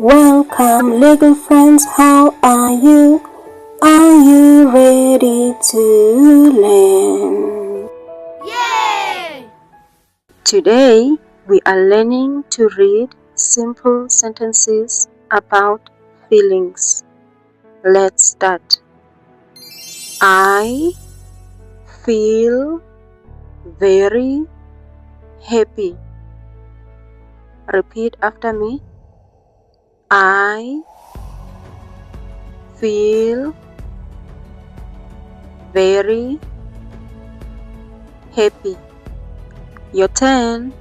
Welcome, little friends, how are you? Are you ready to learn? Yay! Today, we are learning to read simple sentences about feelings. Let's start. I feel very happy. Repeat after me. I feel very happy. Your turn.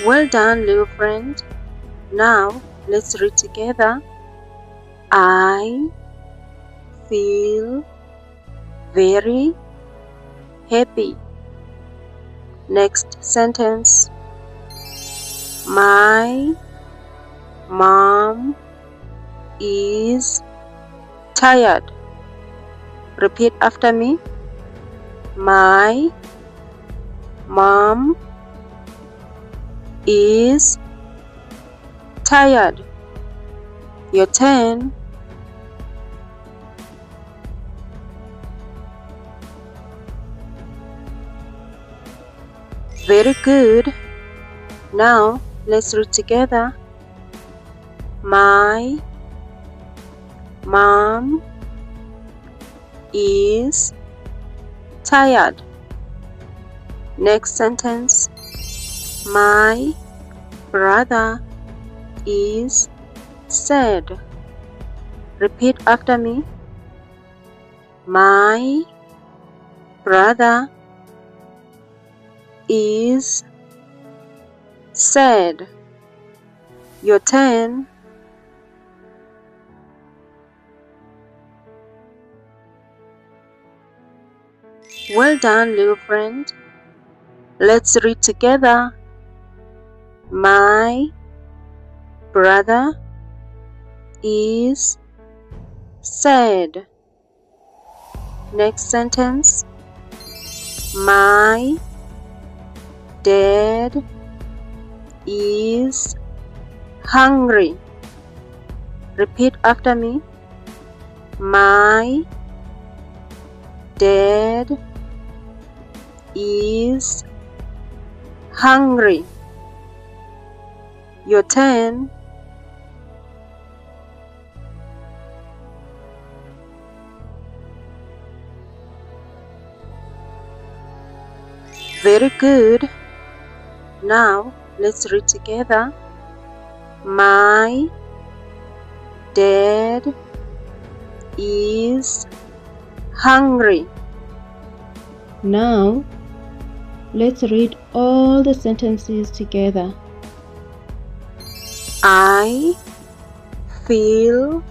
Well done, little friend. Now, let's read together. I feel very happy. Next sentence. My mom is tired. Repeat after me. My mom is tired. Your turn. Very good. Now, let's read together. My mom is tired. Next sentence. My brother is sad. Repeat after me. My brother is sad. Your turn. Well done, little friend. Let's read together. My brother is sad. Next sentence. My dad is hungry. Repeat after me. My dad is hungry. Your turn. Very good. Now, let's read together. My dad is hungry. Now, let's read all the sentences together. I feel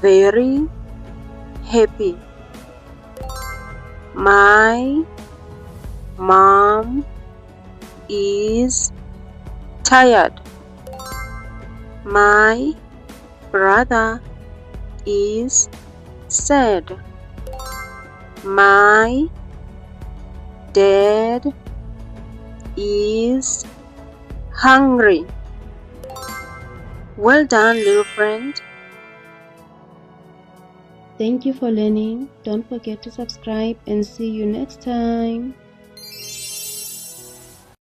very happy. My mom is tired. My brother is sad. My dad is hungry. Well done, little friend. Thank you for learning. Don't forget to subscribe and see you next time.